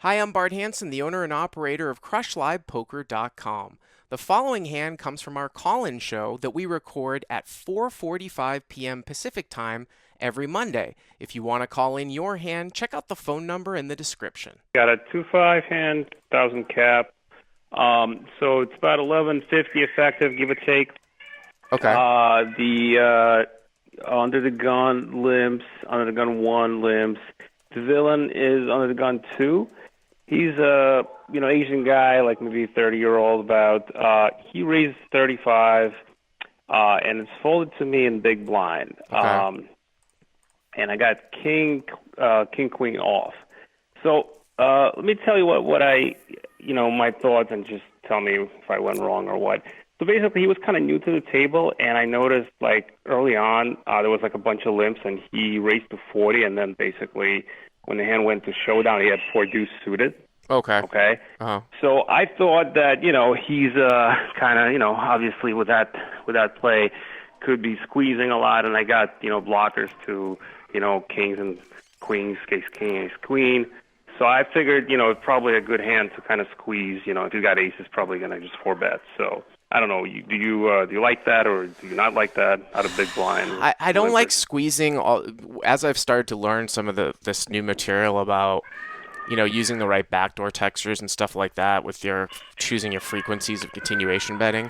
Hi, I'm Bart Hanson, the owner and operator of CrushLivePoker.com. The following hand comes from our call-in show that we record at 4:45 p.m. Pacific Time every Monday. If you want to call in your hand, check out the phone number in the description. Got a 2-5 hand, 1,000 cap. So it's about 1150 effective, give or take. Okay. The under the gun limps, under the gun 1 limps. The villain is under the gun 2. He's a Asian guy, like maybe 30-year-old about. He raised 35, and it's folded to me in big blind. Okay. And I got king, queen off. So let me tell you what I, my thoughts, and just tell me if I went wrong or what. So basically, he was kind of new to the table, and I noticed like early on there was like a bunch of limps, and he raised to 40, and then basically when the hand went to showdown, he had 4 deuce suited. Okay. Okay. Uh-huh. So I thought that he's kind of obviously with that play could be squeezing a lot, and I got blockers to kings and queens, ace king, ace queen. So I figured it's probably a good hand to kind of squeeze. If you got aces, probably gonna just 4-bet. So I don't know. Do you like that, or do you not like that out of big blind? I don't like squeezing. As I've started to learn some of this new material about using the right backdoor textures and stuff like that with your choosing your frequencies of continuation betting.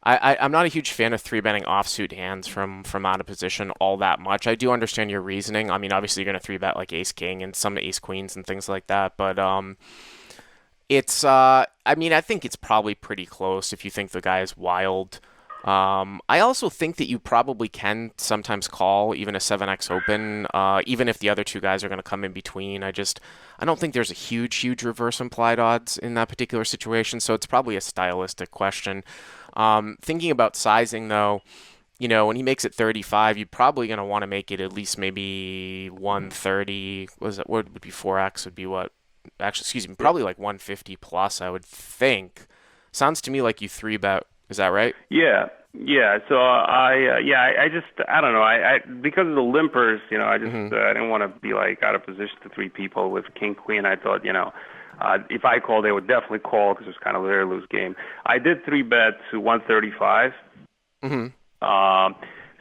I'm not a huge fan of 3-betting offsuit hands from out of position all that much. I do understand your reasoning. I mean, obviously you're going to 3-bet like ace king and some ace queens and things like that, but it's I mean, I think it's probably pretty close if you think the guy is wild. I also think that you probably can sometimes call even a 7x open, even if the other two guys are going to come in between. I don't think there's a huge reverse implied odds in that particular situation, so it's probably a stylistic question. Thinking about sizing, though, when he makes it 35, you're probably going to want to make it at least maybe 130. What would be 4x would be what? Actually, excuse me, probably like 150 plus, I would think. Sounds to me like you 3-bet. Is that right? Yeah. So I just I don't know. I because of the limpers, I just I didn't want to be like out of position to 3 people with king queen. I thought if I called, they would definitely call because it was kind of a very loose game. I did 3-bet to 135.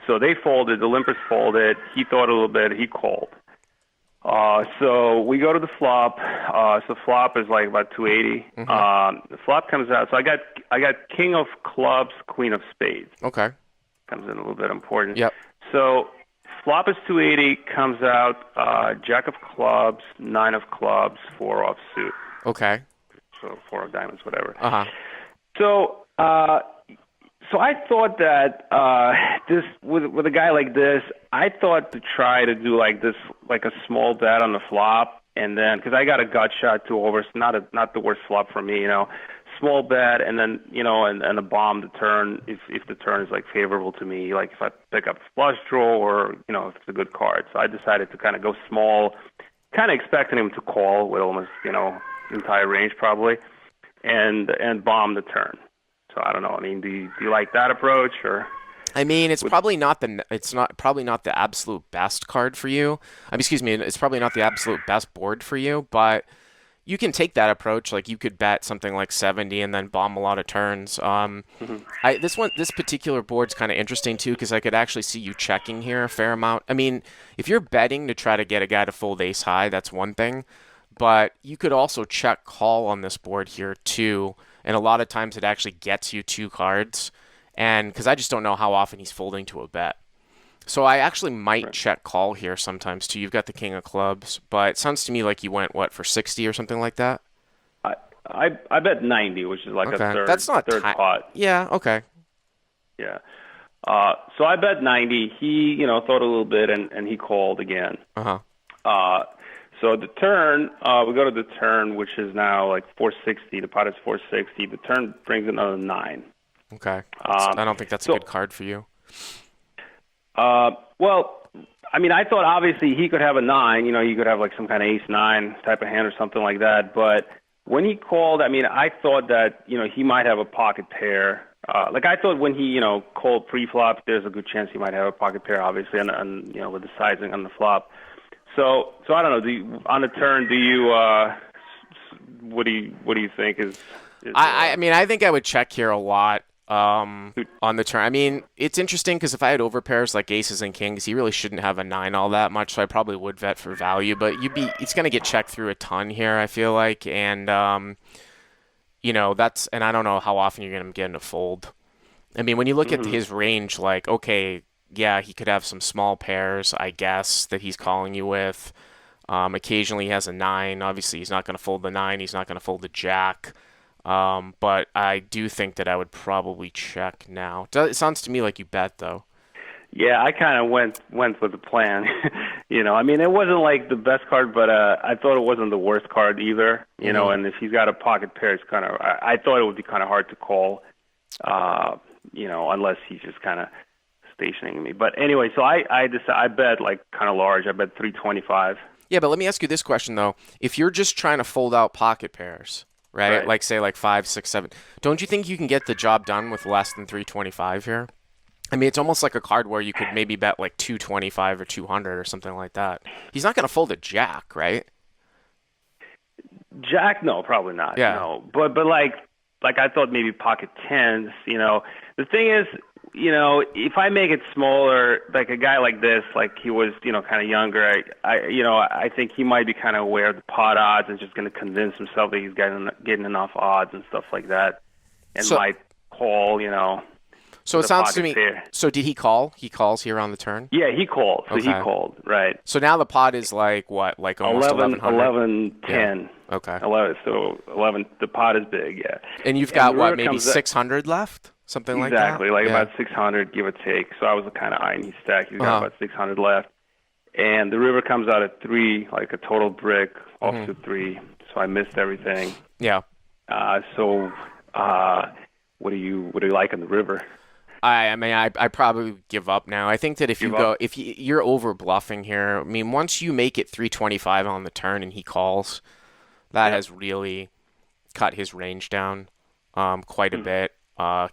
So they folded. The limpers folded. He thought a little bit. He called. So we go to the flop. So flop is like about 280. The flop comes out. So I got king of clubs, queen of spades. Okay. Comes in a little bit important. Yep. So flop is 280. Comes out jack of clubs, 9 of clubs, 4 offsuit. Okay. So 4 of diamonds, whatever. So I thought that this with a guy like this, I thought to try to do like this, like a small bet on the flop, and then because I got a gut shot 2 overs, not the worst flop for me, small bet, and then and a bomb the turn if the turn is like favorable to me, like if I pick up a flush draw or if it's a good card. So I decided to kind of go small, kind of expecting him to call with almost entire range probably, and bomb the turn. So I don't know. I mean, do you like that approach, or? I mean, it's probably not the absolute best card for you. Excuse me, it's probably not the absolute best board for you, but you can take that approach. Like you could bet something like 70 and then bomb a lot of turns. This particular board's kind of interesting too because I could actually see you checking here a fair amount. I mean, if you're betting to try to get a guy to fold ace high, that's one thing, but you could also check call on this board here too. And a lot of times it actually gets you 2 cards. And because I just don't know how often he's folding to a bet. So I actually might check call here sometimes too. You've got the king of clubs, but it sounds to me like you went, for 60 or something like that? I bet 90, which is like a third, That's not third pot. Yeah, okay. Yeah. So I bet 90. He, thought a little bit, and he called again. So the turn, we go to the turn, which is now like 460. The pot is 460. The turn brings another 9. Okay. I don't think that's a good card for you. Well, I mean, I thought obviously he could have a 9. He could have like some kind of ace-9 type of hand or something like that. But when he called, I mean, I thought that, he might have a pocket pair. Like I thought when he, called pre-flop, there's a good chance he might have a pocket pair, obviously, and with the sizing on the flop. So I don't know. On the turn, do you what do you think is I mean, I think I would check here a lot on the turn. I mean, it's interesting because if I had overpairs like aces and kings, he really shouldn't have a nine all that much, so I probably would vet for value. But it's going to get checked through a ton here, I feel like, and and I don't know how often you're going to get him to fold. I mean, when you look at hmm his range, like, okay, yeah, he could have some small pairs, I guess, that he's calling you with. Occasionally he has a nine. Obviously, he's not going to fold the nine. He's not going to fold the jack. But I do think that I would probably check now. It sounds to me like you bet, though. Yeah, I kind of went with the plan. I mean, it wasn't like the best card, but I thought it wasn't the worst card either. Hmm. And if he's got a pocket pair, it's kind of I thought it would be kind of hard to call. Unless he's just kind of stationing me. But anyway, so I bet like kind of large. I bet 325. Yeah, but let me ask you this question, though. If you're just trying to fold out pocket pairs, right? Right. Like, say, like 5, 6, 7, don't you think you can get the job done with less than 325 here? I mean, it's almost like a card where you could maybe bet like 225 or 200 or something like that. He's not going to fold a jack, right? Jack, no, probably not. Yeah. No, but like I thought maybe pocket tens. The thing is, if I make it smaller, like a guy like this, like he was, kind of younger. I think he might be kind of aware of the pot odds and just going to convince himself that he's getting enough odds and stuff like that, and So, might call, so with it a sounds to pocket me. pair. So did he call? He calls here on the turn. Yeah, he called. So he Okay. called, right? So now the pot is like what? Like almost 11, 1100. 11, Yeah. 10. Okay. 11. So 11. The pot is big, yeah. And you've And the got what? river Maybe comes up, 600 left? Something like that? exactly, like Yeah. about 600, give or take. So I was kind of eyeing his stack. He's got Uh-huh. about 600 left. And the river comes out at 3, like a total brick, Mhm. offsuit 3. So I missed everything. Yeah. So what do you like on the river? I mean, I probably would give up now. I think that if you Give go, up? if you're over bluffing here, I mean, once you make it 325 on the turn and he calls, that Yep. has really cut his range down quite a Hmm. bit.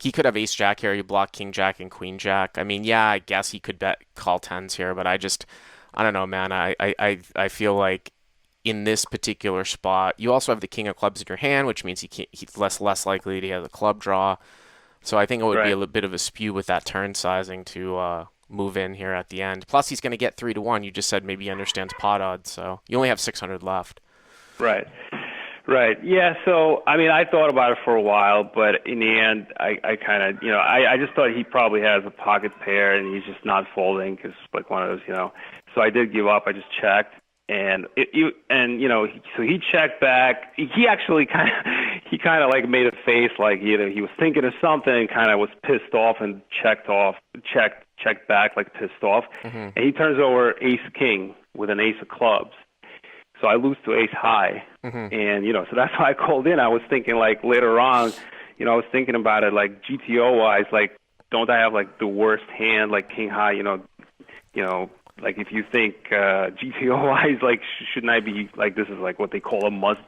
He could have ace jack here. You block king jack and queen jack. I mean, yeah, I guess he could bet call tens here, but I don't know, man. I feel like in this particular spot, you also have the king of clubs in your hand, which means he's less likely to have the club draw. So I think it would be a Right. little bit of a spew with that turn sizing to move in here at the end. Plus, he's going to get 3-1. You just said maybe he understands pot odds, so you only have 600 left. Right. Right. Yeah. So, I mean, I thought about it for a while, but in the end, I kind of, I just thought he probably has a pocket pair and he's just not folding because like one of those. So I did give up. I just checked, and so he checked back. He actually kind of like made a face like either he was thinking of something and kind of was pissed off and checked back like pissed off, Hmm. and he turns over ace king with an ace of clubs. So I lose to ace high, Hmm. and so that's why I called in. I was thinking like later on, I was thinking about it like GTO wise, like don't I have like the worst hand like king high, like if you think GTO wise, like shouldn't I be like this is like what they call a must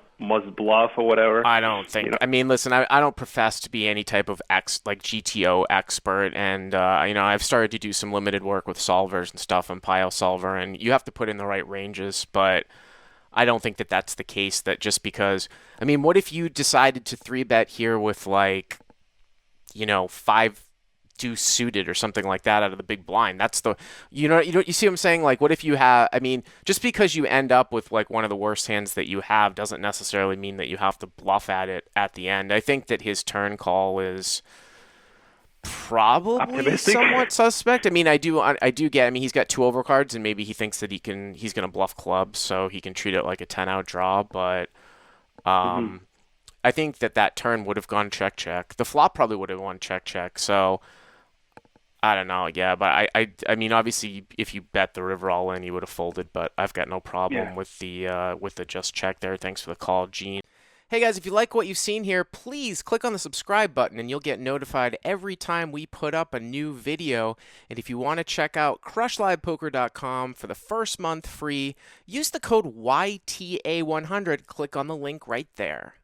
bluff or whatever? I don't think. I mean, listen, I don't profess to be any type of like GTO expert, and I've started to do some limited work with solvers and stuff on Pio Solver, and you have to put in the right ranges, but I don't think that that's the case. That just because, I mean, what if you decided to three bet here with like, five deuce suited or something like that out of the big blind? That's the, you see what I'm saying? Like, what if you have? I mean, just because you end up with like one of the worst hands that you have doesn't necessarily mean that you have to bluff at it at the end. I think that his turn call is probably Optimistic. somewhat suspect. I mean, I do get. I mean, he's got two overcards, and maybe he thinks that he's gonna bluff clubs, so he can treat it like a 10-out draw. But hmm um, I think that turn would have gone check check. The flop probably would have won check check. So I don't know. Yeah, but I mean, obviously, if you bet the river all in, you would have folded. But I've got no Yeah. problem with the just check there. Thanks for the call, Gene. Hey guys, if you like what you've seen here, please click on the subscribe button and you'll get notified every time we put up a new video. And if you want to check out crushlivepoker.com for the first month free, use the code YTA100. Click on the link right there.